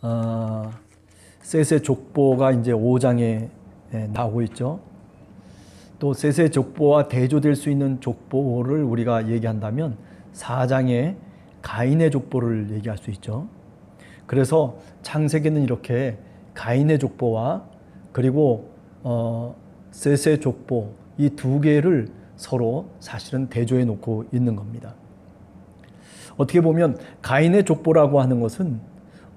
어, 셋의 족보가 이제 5장에 나오고 있죠. 또 셋의 족보와 대조될 수 있는 족보를 우리가 얘기한다면 4장에 가인의 족보를 얘기할 수 있죠. 그래서 창세기는 이렇게 가인의 족보와 그리고 셋의 족보 이 두 개를 서로 사실은 대조해 놓고 있는 겁니다. 어떻게 보면 가인의 족보라고 하는 것은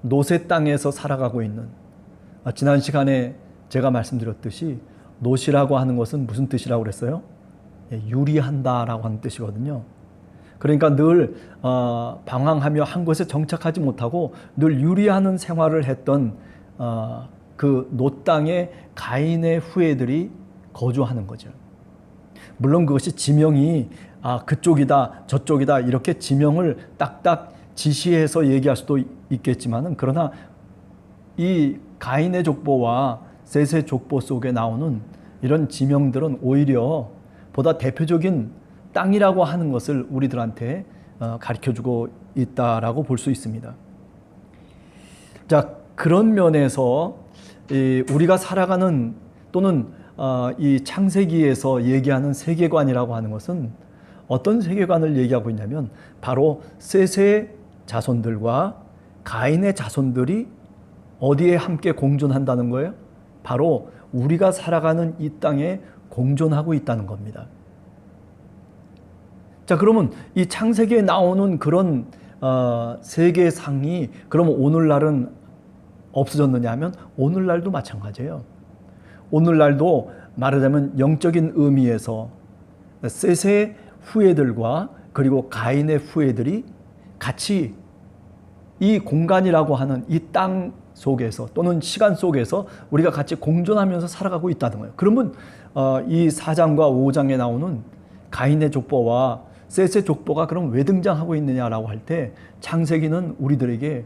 노세 땅에서 살아가고 있는, 지난 시간에 제가 말씀드렸듯이 노시라고 하는 것은 무슨 뜻이라고 그랬어요? 유리한다라고 하는 뜻이거든요. 그러니까 늘 방황하며 한 곳에 정착하지 못하고 늘 유리하는 생활을 했던 그 노 땅에 가인의 후예들이 거주하는 거죠. 물론 그것이 지명이 그쪽이다 저쪽이다 이렇게 지명을 딱딱 지시해서 얘기할 수도 있겠지만은, 그러나 이 가인의 족보와 셋의 족보 속에 나오는 이런 지명들은 오히려 보다 대표적인 땅이라고 하는 것을 우리들한테 가르쳐주고 있다라고 볼 수 있습니다. 자, 그런 면에서 우리가 살아가는 또는 이 창세기에서 얘기하는 세계관이라고 하는 것은 어떤 세계관을 얘기하고 있냐면 바로 셋의 자손들과 가인의 자손들이 어디에 함께 공존한다는 거예요? 바로 우리가 살아가는 이 땅에 공존하고 있다는 겁니다. 자, 그러면 이 창세기에 나오는 그런 세계상이 그러면 오늘날은 없어졌느냐 하면 오늘날도 마찬가지예요. 오늘날도 말하자면 영적인 의미에서 셋의 후예들과 그리고 가인의 후예들이 같이 이 공간이라고 하는 이 땅 속에서 또는 시간 속에서 우리가 같이 공존하면서 살아가고 있다는 거예요. 그러면 이 4장과 5장에 나오는 가인의 족보와 셋의 족보가 그럼 왜 등장하고 있느냐라고 할 때 창세기는 우리들에게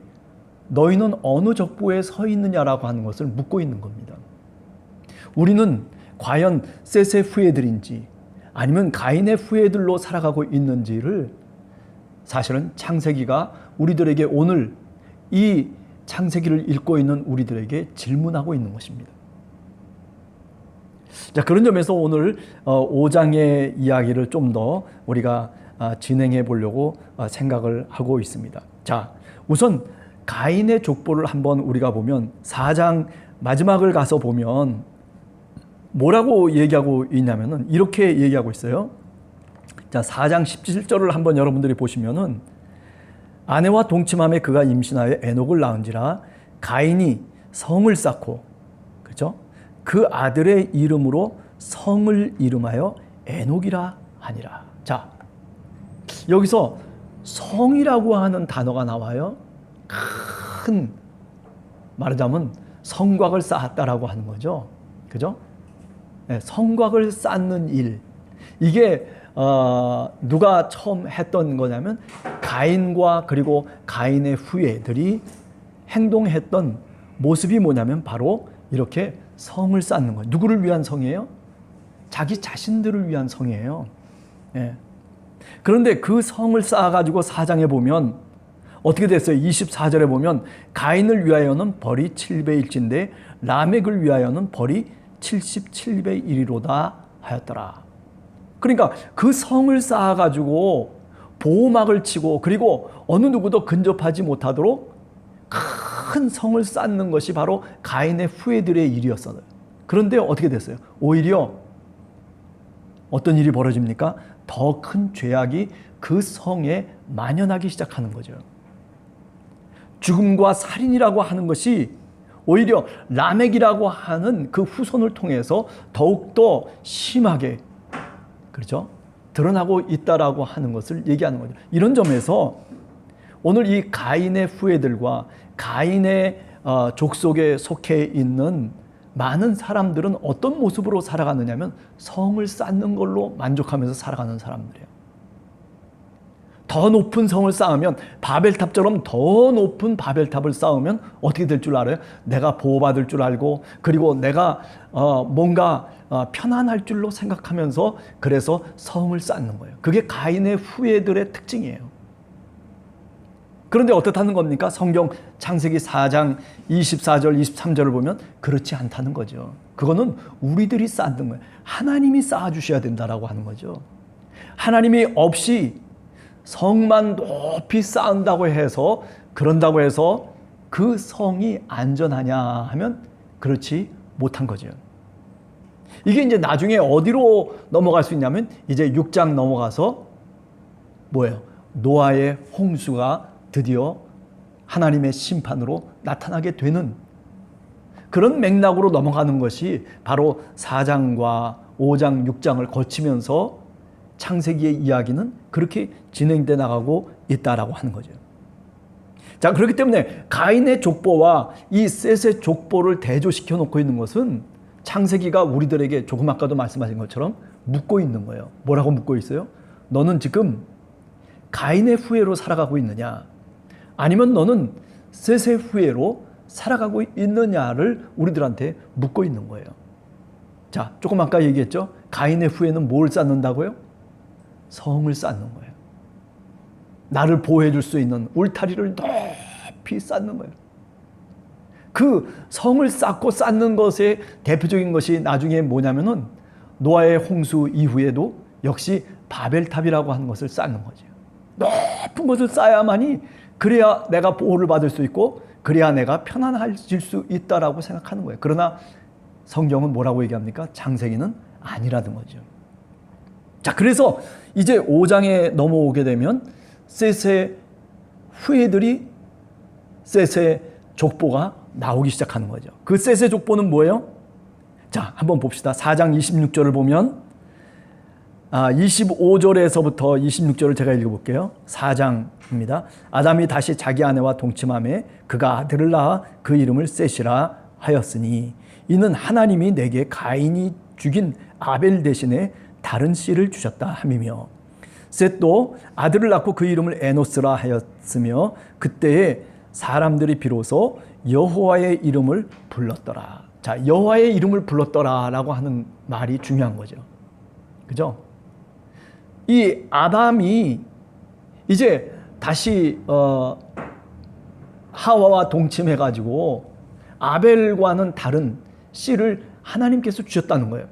너희는 어느 족보에 서 있느냐라고 하는 것을 묻고 있는 겁니다. 우리는 과연 셋의 후예들인지 아니면 가인의 후예들로 살아가고 있는지를 사실은 창세기가 우리들에게 오늘 이 창세기를 읽고 있는 우리들에게 질문하고 있는 것입니다. 자, 그런 점에서 오늘 5장의 이야기를 좀 더 우리가 진행해 보려고 생각을 하고 있습니다. 자, 우선 가인의 족보를 한번 우리가 보면 4장 마지막을 가서 보면 뭐라고 얘기하고 있냐면은 이렇게 얘기하고 있어요. 자, 4장 17절을 한번 여러분들이 보시면은 아내와 동침함에 그가 임신하여 에녹을 낳은지라 가인이 성을 쌓고, 그렇죠? 그 아들의 이름으로 성을 이름하여 에녹이라 하니라. 자, 여기서 성이라고 하는 단어가 나와요. 큰, 말하자면 성곽을 쌓았다라고 하는 거죠. 그죠? 네, 성곽을 쌓는 일. 이게 누가 처음 했던 거냐면 가인과 그리고 가인의 후예들이 행동했던 모습이 뭐냐면 바로 이렇게 성을 쌓는 거예요. 누구를 위한 성이에요? 자기 자신들을 위한 성이에요. 예. 그런데 그 성을 쌓아가지고 4장에 보면 어떻게 됐어요? 24절에 보면 가인을 위하여는 벌이 7배일진데 라멕을 위하여는 벌이 77배 1이로다 하였더라. 그러니까 그 성을 쌓아가지고 보호막을 치고 그리고 어느 누구도 근접하지 못하도록 큰 성을 쌓는 것이 바로 가인의 후예들의 일이었어요. 그런데 어떻게 됐어요? 오히려 어떤 일이 벌어집니까? 더 큰 죄악이 그 성에 만연하기 시작하는 거죠. 죽음과 살인이라고 하는 것이 오히려 라멕이라고 하는 그 후손을 통해서 더욱더 심하게, 그렇죠? 드러나고 있다라고 하는 것을 얘기하는 거죠. 이런 점에서 오늘 이 가인의 후예들과 가인의 족속에 속해 있는 많은 사람들은 어떤 모습으로 살아가느냐면 성을 쌓는 걸로 만족하면서 살아가는 사람들이에요. 더 높은 성을 쌓으면 바벨탑처럼 더 높은 바벨탑을 쌓으면 어떻게 될 줄 알아요? 내가 보호받을 줄 알고 그리고 내가 뭔가 편안할 줄로 생각하면서 그래서 성을 쌓는 거예요. 그게 가인의 후예들의 특징이에요. 그런데 어떻다는 겁니까? 성경 창세기 4장 24절 23절을 보면 그렇지 않다는 거죠. 그거는 우리들이 쌓는 거예요. 하나님이 쌓아주셔야 된다라고 하는 거죠. 하나님이 없이 성만 높이 쌓는다고 해서, 그런다고 해서 그 성이 안전하냐 하면 그렇지 못한 거죠. 이게 이제 나중에 어디로 넘어갈 수 있냐면 이제 6장 넘어가서 뭐예요? 노아의 홍수가 드디어 하나님의 심판으로 나타나게 되는 그런 맥락으로 넘어가는 것이 바로 4장과 5장, 6장을 거치면서 창세기의 이야기는 그렇게 진행돼 나가고 있다라고 하는 거죠. 자, 그렇기 때문에 가인의 족보와 이 셋의 족보를 대조시켜 놓고 있는 것은 창세기가 우리들에게 조금 아까도 말씀하신 것처럼 묻고 있는 거예요. 뭐라고 묻고 있어요? 너는 지금 가인의 후예로 살아가고 있느냐? 아니면 너는 셋의 후예로 살아가고 있느냐를 우리들한테 묻고 있는 거예요. 자, 조금 아까 얘기했죠? 가인의 후예는 뭘 쌓는다고요? 성을 쌓는 거예요. 나를 보호해 줄 수 있는 울타리를 높이 쌓는 거예요. 그 성을 쌓고 쌓는 것의 대표적인 것이 나중에 뭐냐면은 노아의 홍수 이후에도 역시 바벨탑이라고 하는 것을 쌓는 거죠. 높은 것을 쌓아야만이 그래야 내가 보호를 받을 수 있고 그래야 내가 편안해질 수 있다라고 생각하는 거예요. 그러나 성경은 뭐라고 얘기합니까? 창세기는 아니라는 거죠. 자, 그래서 이제 5장에 넘어오게 되면 셋의 후예들이 셋의 족보가 나오기 시작하는 거죠. 그 셋의 족보는 뭐예요? 자, 한번 봅시다. 4장 26절을 보면 25절에서부터 26절을 제가 읽어볼게요. 4장입니다. 아담이 다시 자기 아내와 동침하매 그가 아들을 낳아 그 이름을 셋이라 하였으니 이는 하나님이 내게 가인이 죽인 아벨 대신에 다른 씨를 주셨다 함이며 셋도 아들을 낳고 그 이름을 에노스라 하였으며 그때에 사람들이 비로소 여호와의 이름을 불렀더라. 자, 여호와의 이름을 불렀더라라고 하는 말이 중요한 거죠. 그죠? 이 아담이 이제 다시 하와와 동침해가지고 아벨과는 다른 씨를 하나님께서 주셨다는 거예요.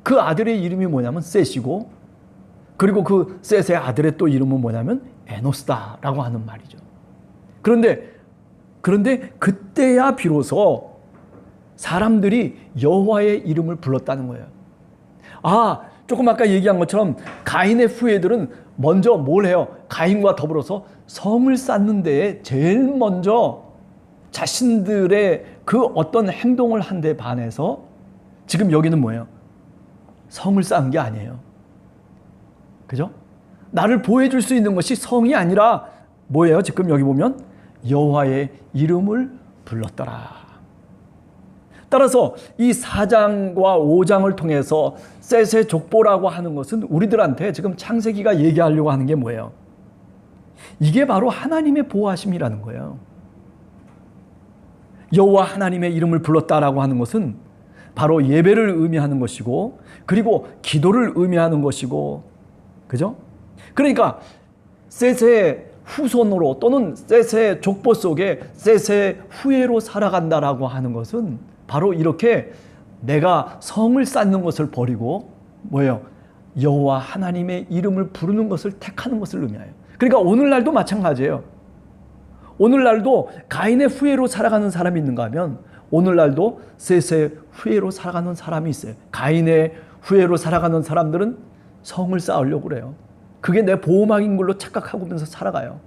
그 아들의 이름이 뭐냐면 셋이고 그리고 그 셋의 아들의 또 이름은 뭐냐면 에노스다라고 하는 말이죠. 그런데 그때야 비로소 사람들이 여호와의 이름을 불렀다는 거예요. 조금 아까 얘기한 것처럼 가인의 후예들은 먼저 뭘 해요? 가인과 더불어서 성을 쌓는 데에 제일 먼저 자신들의 그 어떤 행동을 한 데 반해서 지금 여기는 뭐예요? 성을 쌓은 게 아니에요. 그죠? 나를 보호해 줄 수 있는 것이 성이 아니라 뭐예요? 지금 여기 보면 여호와의 이름을 불렀더라. 따라서 이 4장과 5장을 통해서 셋의 족보라고 하는 것은 우리들한테 지금 창세기가 얘기하려고 하는 게 뭐예요? 이게 바로 하나님의 보호하심이라는 거예요. 여호와 하나님의 이름을 불렀다라고 하는 것은 바로 예배를 의미하는 것이고 그리고 기도를 의미하는 것이고 그죠? 그러니까 셋의 후손으로 또는 셋의 족보 속에 셋의 후예로 살아간다라고 하는 것은 바로 이렇게 내가 성을 쌓는 것을 버리고 뭐예요? 여호와 하나님의 이름을 부르는 것을 택하는 것을 의미해요. 그러니까 오늘날도 마찬가지예요. 오늘날도 가인의 후예로 살아가는 사람이 있는가 하면 오늘날도 셋의 후예로 살아가는 사람이 있어요. 가인의 후예로 살아가는 사람들은 성을 쌓으려고 그래요. 그게 내 보호막인 걸로 착각하면서 살아가요.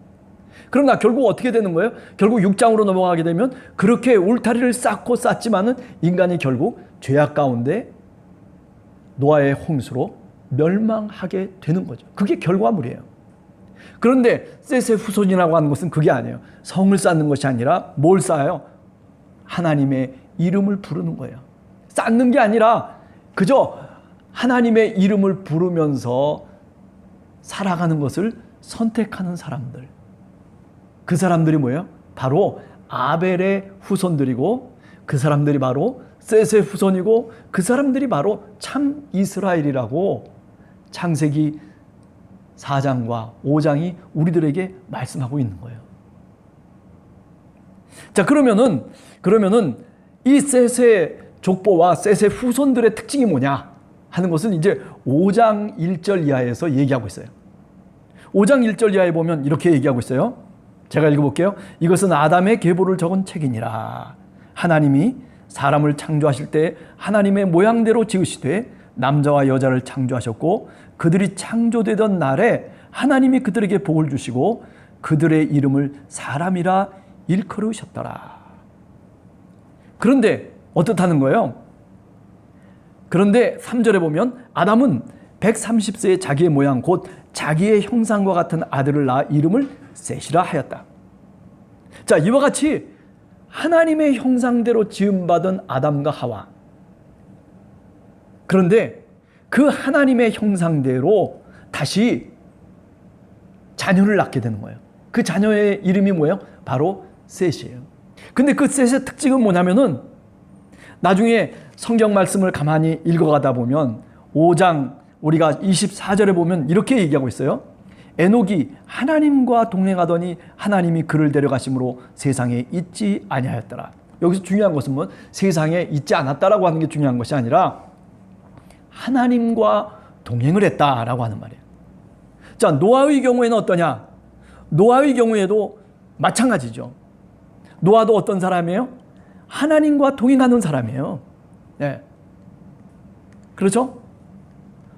그러나 결국 어떻게 되는 거예요? 결국 6장으로 넘어가게 되면 그렇게 울타리를 쌓고 쌓지만은 인간이 결국 죄악 가운데 노아의 홍수로 멸망하게 되는 거죠. 그게 결과물이에요. 그런데 셋의 후손이라고 하는 것은 그게 아니에요. 성을 쌓는 것이 아니라 뭘 쌓아요? 하나님의 이름을 부르는 거예요. 쌓는 게 아니라 그저 하나님의 이름을 부르면서 살아가는 것을 선택하는 사람들. 그 사람들이 뭐예요? 바로 아벨의 후손들이고 그 사람들이 바로 셋의 후손이고 그 사람들이 바로 참 이스라엘이라고 창세기 4장과 5장이 우리들에게 말씀하고 있는 거예요. 자, 그러면은 이 셋의 족보와 셋의 후손들의 특징이 뭐냐 하는 것은 이제 5장 1절 이하에서 얘기하고 있어요. 5장 1절 이하에 보면 이렇게 얘기하고 있어요. 제가 읽어볼게요. 이것은 아담의 계보를 적은 책이니라. 하나님이 사람을 창조하실 때 하나님의 모양대로 지으시되 남자와 여자를 창조하셨고 그들이 창조되던 날에 하나님이 그들에게 복을 주시고 그들의 이름을 사람이라 일컬으셨더라. 그런데 어떻다는 거예요? 그런데 3절에 보면 아담은 130세에 자기의 모양 곧 자기의 형상과 같은 아들을 낳아 이름을 셋이라 하였다. 자, 이와 같이 하나님의 형상대로 지음받은 아담과 하와, 그런데 그 하나님의 형상대로 다시 자녀를 낳게 되는 거예요. 그 자녀의 이름이 뭐예요? 바로 셋이에요. 근데 그 셋의 특징은 뭐냐면은 나중에 성경 말씀을 가만히 읽어가다 보면 5장 우리가 24절에 보면 이렇게 얘기하고 있어요. 에녹이 하나님과 동행하더니 하나님이 그를 데려가심으로 세상에 있지 아니하였더라. 여기서 중요한 것은 뭐 세상에 있지 않았다라고 하는 게 중요한 것이 아니라 하나님과 동행을 했다라고 하는 말이에요. 자, 노아의 경우에는 어떠냐? 노아의 경우에도 마찬가지죠. 노아도 어떤 사람이에요? 하나님과 동행하는 사람이에요. 네. 그렇죠?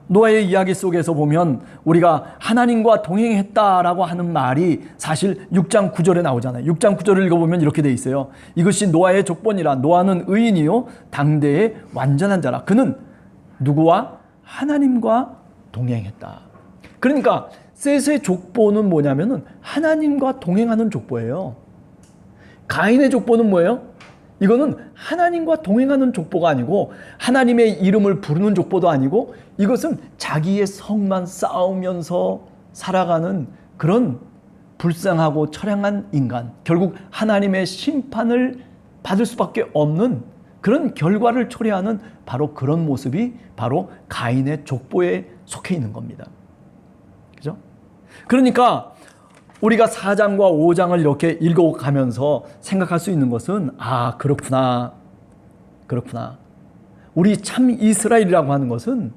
노아의 이야기 속에서 보면 우리가 하나님과 동행했다라고 하는 말이 사실 6장 9절에 나오잖아요. 6장 9절을 읽어보면 이렇게 돼 있어요. 이것이 노아의 족본이라. 노아는 의인이요 당대의 완전한 자라. 그는 누구와? 하나님과 동행했다. 그러니까 셋의 족보는 뭐냐면은 하나님과 동행하는 족보예요. 가인의 족보는 뭐예요? 이거는 하나님과 동행하는 족보가 아니고 하나님의 이름을 부르는 족보도 아니고 이것은 자기의 성만 쌓으면서 살아가는 그런 불쌍하고 처량한 인간, 결국 하나님의 심판을 받을 수밖에 없는 그런 결과를 초래하는 바로 그런 모습이 바로 가인의 족보에 속해 있는 겁니다. 그죠? 그러니까 우리가 4장과 5장을 이렇게 읽어가면서 생각할 수 있는 것은 그렇구나. 우리 참 이스라엘이라고 하는 것은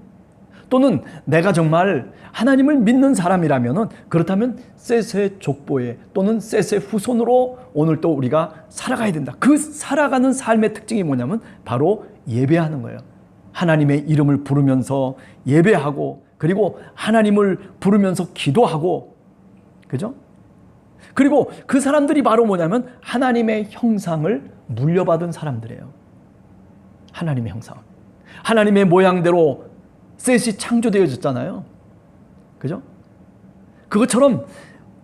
또는 내가 정말 하나님을 믿는 사람이라면 그렇다면 셋의 족보에 또는 셋의 후손으로 오늘 또 우리가 살아가야 된다. 그 살아가는 삶의 특징이 뭐냐면 바로 예배하는 거예요. 하나님의 이름을 부르면서 예배하고 그리고 하나님을 부르면서 기도하고, 그죠? 그리고 그 사람들이 바로 뭐냐면 하나님의 형상을 물려받은 사람들이에요. 하나님의 형상. 하나님의 모양대로 셋이 창조되어졌잖아요. 그죠? 그것처럼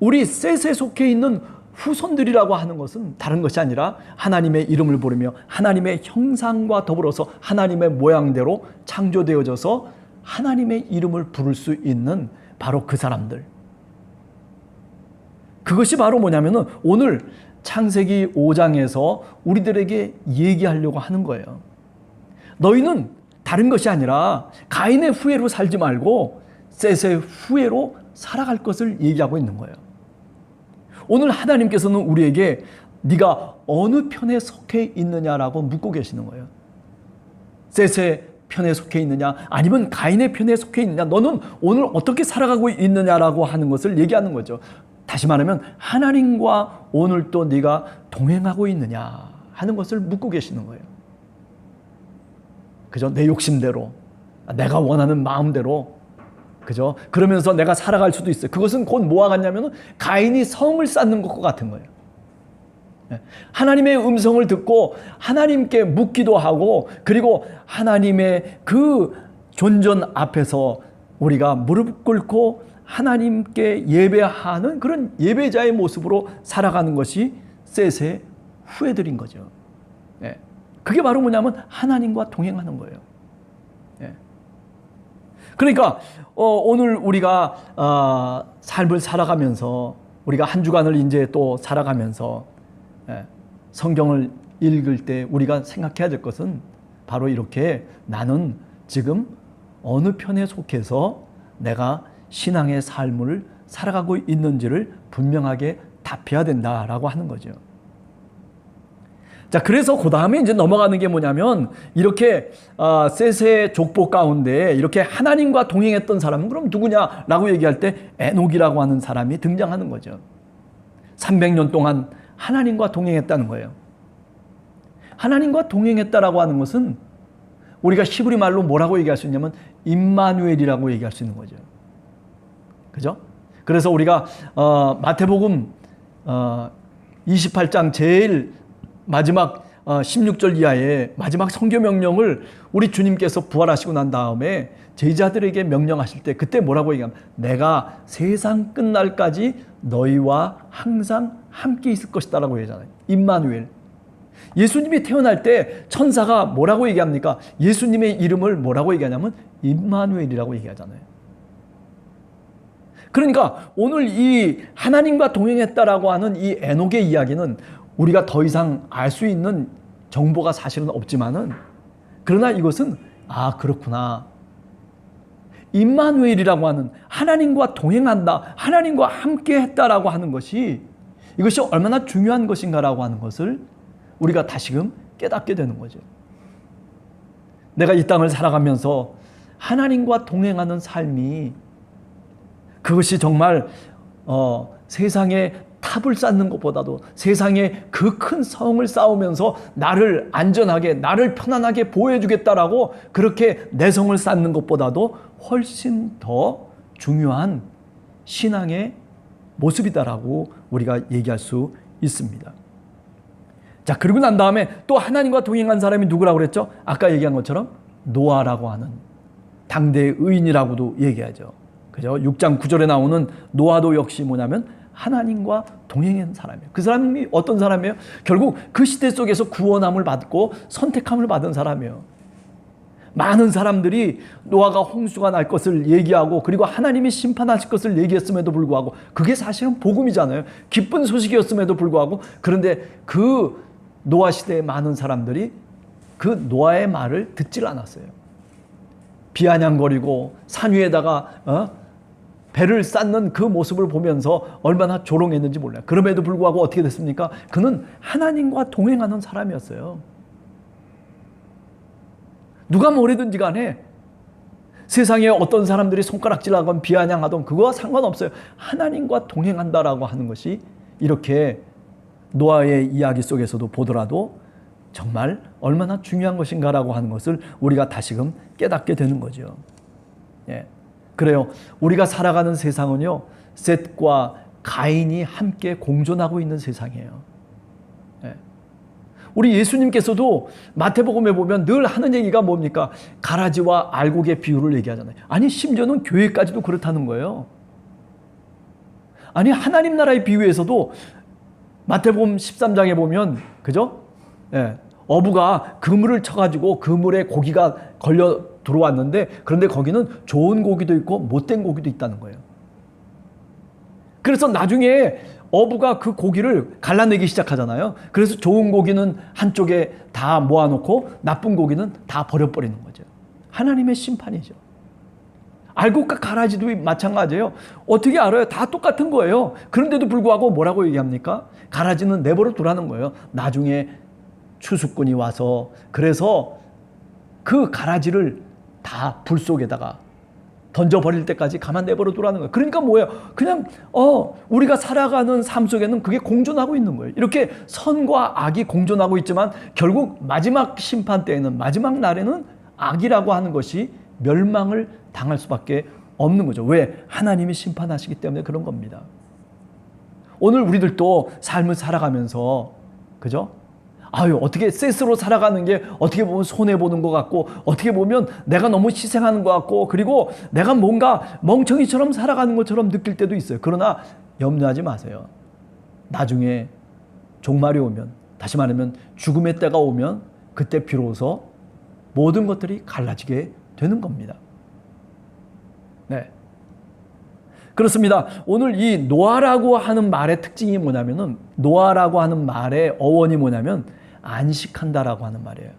우리 셋에 속해 있는 후손들이라고 하는 것은 다른 것이 아니라 하나님의 이름을 부르며 하나님의 형상과 더불어서 하나님의 모양대로 창조되어져서 하나님의 이름을 부를 수 있는 바로 그 사람들. 그것이 바로 뭐냐면은 오늘 창세기 5장에서 우리들에게 얘기하려고 하는 거예요. 너희는 다른 것이 아니라 가인의 후예로 살지 말고 셋의 후예로 살아갈 것을 얘기하고 있는 거예요. 오늘 하나님께서는 우리에게 네가 어느 편에 속해 있느냐라고 묻고 계시는 거예요. 셋의 편에 속해 있느냐 아니면 가인의 편에 속해 있느냐, 너는 오늘 어떻게 살아가고 있느냐라고 하는 것을 얘기하는 거죠. 다시 말하면 하나님과 오늘 또 네가 동행하고 있느냐 하는 것을 묻고 계시는 거예요. 그죠? 내 욕심대로, 내가 원하는 마음대로, 그죠? 그러면서 내가 살아갈 수도 있어요. 그것은 곧 뭐와 같냐면 가인이 성을 쌓는 것과 같은 거예요. 하나님의 음성을 듣고 하나님께 묻기도 하고 그리고 하나님의 그 존전 앞에서 우리가 무릎 꿇고 하나님께 예배하는 그런 예배자의 모습으로 살아가는 것이 셋의 후예들인 거죠. 그게 바로 뭐냐면 하나님과 동행하는 거예요. 그러니까 오늘 우리가 삶을 살아가면서 우리가 한 주간을 이제 또 살아가면서 성경을 읽을 때 우리가 생각해야 될 것은 바로 이렇게 나는 지금 어느 편에 속해서 내가 신앙의 삶을 살아가고 있는지를 분명하게 답해야 된다라고 하는 거죠. 자, 그래서 그 다음에 이제 넘어가는 게 뭐냐면, 이렇게 셋의 족보 가운데 이렇게 하나님과 동행했던 사람은 그럼 누구냐라고 얘기할 때 에녹이라고 하는 사람이 등장하는 거죠. 300년 동안 하나님과 동행했다는 거예요. 하나님과 동행했다라고 하는 것은 우리가 히브리 말로 뭐라고 얘기할 수 있냐면 임마누엘이라고 얘기할 수 있는 거죠. 그죠? 그래서 우리가 마태복음 28장 제일 마지막 16절 이하의 마지막 선교 명령을 우리 주님께서 부활하시고 난 다음에 제자들에게 명령하실 때 그때 뭐라고 얘기하면 내가 세상 끝날까지 너희와 항상 함께 있을 것이다 라고 얘기하잖아요. 임마누엘. 예수님이 태어날 때 천사가 뭐라고 얘기합니까? 예수님의 이름을 뭐라고 얘기하냐면 임마누엘이라고 얘기하잖아요. 그러니까 오늘 이 하나님과 동행했다라고 하는 이 에녹의 이야기는 우리가 더 이상 알 수 있는 정보가 사실은 없지만은, 그러나 이것은 그렇구나, 임마누엘이라고 하는 하나님과 동행한다, 하나님과 함께 했다라고 하는 것이 이것이 얼마나 중요한 것인가라고 하는 것을 우리가 다시금 깨닫게 되는 거죠. 내가 이 땅을 살아가면서 하나님과 동행하는 삶이, 그것이 정말 세상에 탑을 쌓는 것보다도, 세상에 그 큰 성을 쌓으면서 나를 안전하게, 나를 편안하게 보호해주겠다라고 그렇게 내 성을 쌓는 것보다도 훨씬 더 중요한 신앙의 모습이다라고 우리가 얘기할 수 있습니다. 자, 그리고 난 다음에 또 하나님과 동행한 사람이 누구라고 그랬죠? 아까 얘기한 것처럼 노아라고 하는 당대의 의인이라고도 얘기하죠. 그죠? 6장 9절에 나오는 노아도 역시 뭐냐면 하나님과 동행한 사람이에요. 그 사람이 어떤 사람이에요? 결국 그 시대 속에서 구원함을 받고 선택함을 받은 사람이에요. 많은 사람들이 노아가 홍수가 날 것을 얘기하고 그리고 하나님이 심판하실 것을 얘기했음에도 불구하고, 그게 사실은 복음이잖아요. 기쁜 소식이었음에도 불구하고, 그런데 그 노아 시대의 많은 사람들이 그 노아의 말을 듣질 않았어요. 비아냥거리고 산 위에다가 배를 쌓는 그 모습을 보면서 얼마나 조롱했는지 몰라요. 그럼에도 불구하고 어떻게 됐습니까? 그는 하나님과 동행하는 사람이었어요. 누가 뭐래든지 간에 세상에 어떤 사람들이 손가락질하건 비아냥하던 그거와 상관없어요. 하나님과 동행한다라고 하는 것이 이렇게 노아의 이야기 속에서도 보더라도 정말 얼마나 중요한 것인가라고 하는 것을 우리가 다시금 깨닫게 되는 거죠. 예. 그래요. 우리가 살아가는 세상은요, 셋과 가인이 함께 공존하고 있는 세상이에요. 예. 우리 예수님께서도 마태복음에 보면 늘 하는 얘기가 뭡니까? 가라지와 알곡의 비유를 얘기하잖아요. 아니, 심지어는 교회까지도 그렇다는 거예요. 아니, 하나님 나라의 비유에서도 마태복음 13장에 보면, 그죠? 예. 어부가 그물을 쳐가지고 그물에 고기가 걸려 들어왔는데, 그런데 거기는 좋은 고기도 있고 못된 고기도 있다는 거예요. 그래서 나중에 어부가 그 고기를 갈라내기 시작하잖아요. 그래서 좋은 고기는 한쪽에 다 모아놓고 나쁜 고기는 다 버려버리는 거죠. 하나님의 심판이죠. 알곡과 가라지도 마찬가지예요. 어떻게 알아요? 다 똑같은 거예요. 그런데도 불구하고 뭐라고 얘기합니까? 가라지는 내버려 두라는 거예요. 나중에 추수꾼이 와서, 그래서 그 가라지를 다 불 속에다가 던져버릴 때까지 가만 내버려 두라는 거예요. 그러니까 뭐예요? 그냥 우리가 살아가는 삶 속에는 그게 공존하고 있는 거예요. 이렇게 선과 악이 공존하고 있지만 결국 마지막 심판 때에는, 마지막 날에는 악이라고 하는 것이 멸망을 당할 수밖에 없는 거죠. 왜? 하나님이 심판하시기 때문에 그런 겁니다. 오늘 우리들도 삶을 살아가면서, 그죠? 어떻게 셋으로 살아가는 게 어떻게 보면 손해보는 것 같고, 어떻게 보면 내가 너무 희생하는 것 같고, 그리고 내가 뭔가 멍청이처럼 살아가는 것처럼 느낄 때도 있어요. 그러나 염려하지 마세요. 나중에 종말이 오면, 다시 말하면 죽음의 때가 오면 그때 비로소 모든 것들이 갈라지게 되는 겁니다. 네. 그렇습니다. 오늘 이 노아라고 하는 말의 특징이 뭐냐면은, 노아라고 하는 말의 어원이 뭐냐면 안식한다라고 하는 말이에요.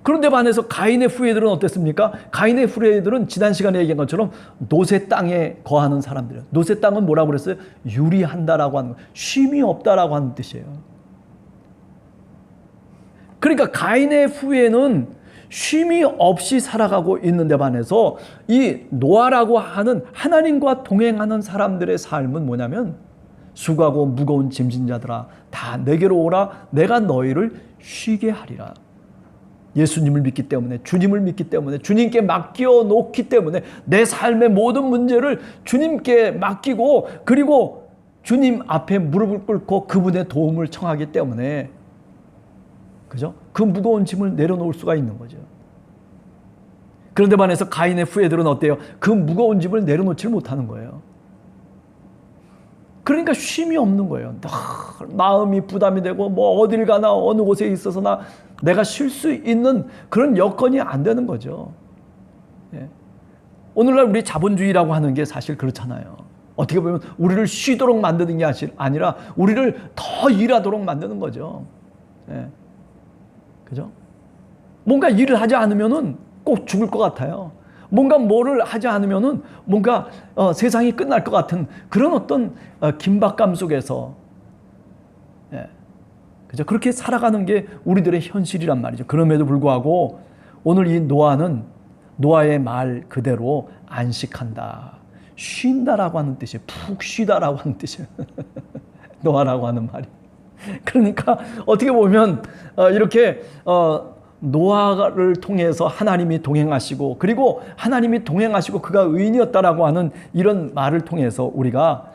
그런데 반해서 가인의 후예들은 어땠습니까? 가인의 후예들은 지난 시간에 얘기한 것처럼 노새 땅에 거하는 사람들이에요. 노새 땅은 뭐라고 그랬어요? 유리한다라고 하는 거, 쉼이 없다라고 하는 뜻이에요. 그러니까 가인의 후예는 쉼이 없이 살아가고 있는데 반해서 이 노아라고 하는 하나님과 동행하는 사람들의 삶은 뭐냐면, 수고하고 무거운 짐진 자들아 다 내게로 오라, 내가 너희를 쉬게 하리라. 예수님을 믿기 때문에, 주님을 믿기 때문에, 주님께 맡겨 놓기 때문에 내 삶의 모든 문제를 주님께 맡기고, 그리고 주님 앞에 무릎을 꿇고 그분의 도움을 청하기 때문에, 그죠? 그 무거운 짐을 내려놓을 수가 있는 거죠. 그런데 반해서 가인의 후예들은 어때요? 그 무거운 짐을 내려놓지 못하는 거예요. 그러니까 쉼이 없는 거예요. 마음이 부담이 되고, 뭐 어딜 가나 어느 곳에 있어서나 내가 쉴 수 있는 그런 여건이 안 되는 거죠. 예. 오늘날 우리 자본주의라고 하는 게 사실 그렇잖아요. 어떻게 보면 우리를 쉬도록 만드는 게 아니라 우리를 더 일하도록 만드는 거죠. 예. 그죠? 뭔가 일을 하지 않으면은 꼭 죽을 것 같아요. 뭔가 뭐를 하지 않으면은 뭔가 세상이 끝날 것 같은 그런 어떤 긴박감 속에서, 예. 그죠? 그렇게 살아가는 게 우리들의 현실이란 말이죠. 그럼에도 불구하고 오늘 이 노아는 노아의 말 그대로 안식한다, 쉰다라고 하는 뜻이에요. 푹 쉬다라고 하는 뜻이에요. 노아라고 하는 말이. 그러니까 어떻게 보면 이렇게 노아를 통해서 하나님이 동행하시고, 그리고 하나님이 동행하시고 그가 의인이었다라고 하는 이런 말을 통해서 우리가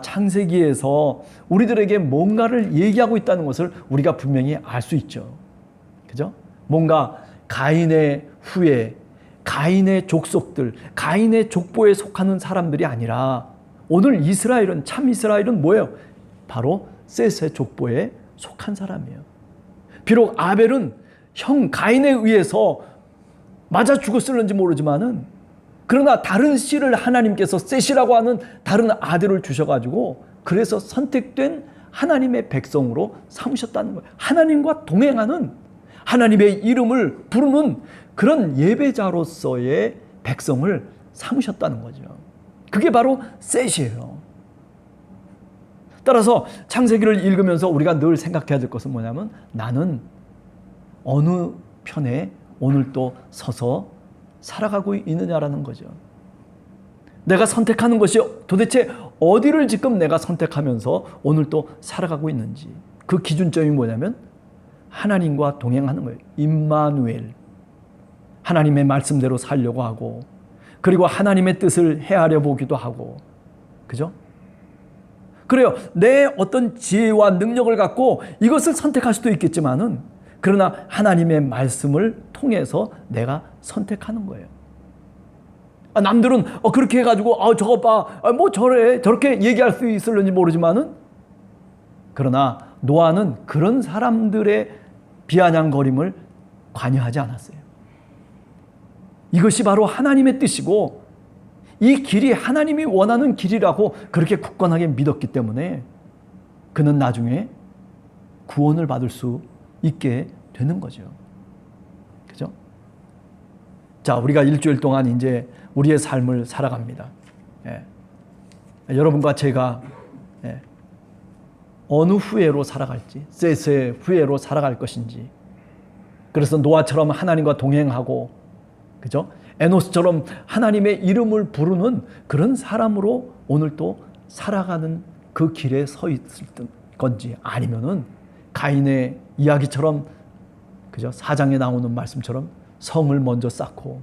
창세기에서 우리들에게 뭔가를 얘기하고 있다는 것을 우리가 분명히 알 수 있죠. 그죠? 뭔가 가인의 후예, 가인의 족속들, 가인의 족보에 속하는 사람들이 아니라 오늘 이스라엘은, 참 이스라엘은 뭐예요? 바로 셋의 족보에 속한 사람이에요. 비록 아벨은 형 가인에 의해서 맞아 죽었을는지 모르지만은, 그러나 다른 씨를 하나님께서 셋이라고 하는 다른 아들을 주셔가지고 그래서 선택된 하나님의 백성으로 삼으셨다는 거예요. 하나님과 동행하는, 하나님의 이름을 부르는 그런 예배자로서의 백성을 삼으셨다는 거죠. 그게 바로 셋이에요. 따라서 창세기를 읽으면서 우리가 늘 생각해야 될 것은 뭐냐면, 나는 어느 편에 오늘 또 서서 살아가고 있느냐라는 거죠. 내가 선택하는 것이 도대체 어디를 지금 내가 선택하면서 오늘 또 살아가고 있는지, 그 기준점이 뭐냐면 하나님과 동행하는 거예요. 임마누엘, 하나님의 말씀대로 살려고 하고, 그리고 하나님의 뜻을 헤아려 보기도 하고, 그죠? 그래요. 내 어떤 지혜와 능력을 갖고 이것을 선택할 수도 있겠지만은, 그러나 하나님의 말씀을 통해서 내가 선택하는 거예요. 남들은 그렇게 해가지고 저거 봐, 뭐 저렇게 얘기할 수 있을는지 모르지만은, 그러나 노아는 그런 사람들의 비아냥거림을 관여하지 않았어요. 이것이 바로 하나님의 뜻이고, 이 길이 하나님이 원하는 길이라고 그렇게 굳건하게 믿었기 때문에 그는 나중에 구원을 받을 수 있게 되는 거죠. 그죠? 자, 우리가 일주일 동안 이제 우리의 삶을 살아갑니다. 예. 여러분과 제가 어느 후예로 살아갈지, 셋의 후예로 살아갈 것인지, 그래서 노아처럼 하나님과 동행하고, 그죠? 에노스처럼 하나님의 이름을 부르는 그런 사람으로 오늘 또 살아가는 그 길에 서 있을 건지, 아니면은 가인의 이야기처럼, 그죠? 4장에 나오는 말씀처럼 성을 먼저 쌓고,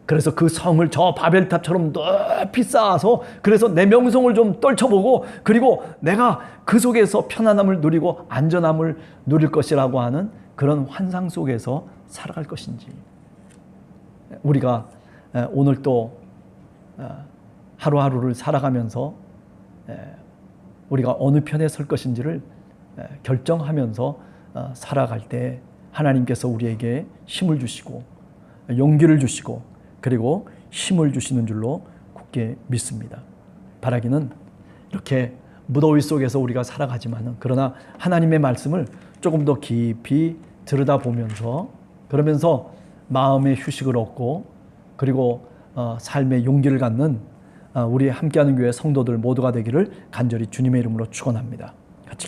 그래서 그 성을 저 바벨탑처럼 높이 쌓아서 그래서 내 명성을 좀 떨쳐보고, 그리고 내가 그 속에서 편안함을 누리고 안전함을 누릴 것이라고 하는 그런 환상 속에서 살아갈 것인지, 우리가 오늘 또 하루하루를 살아가면서 우리가 어느 편에 설 것인지를 결정하면서 살아갈 때 하나님께서 우리에게 힘을 주시고 용기를 주시고 그리고 힘을 주시는 줄로 굳게 믿습니다. 바라기는 이렇게 무더위 속에서 우리가 살아가지만은, 그러나 하나님의 말씀을 조금 더 깊이 들여다보면서 그러면서 마음의 휴식을 얻고 그리고 삶의 용기를 갖는 우리 함께하는 교회 성도들 모두가 되기를 간절히 주님의 이름으로 축원합니다. 같이 기도.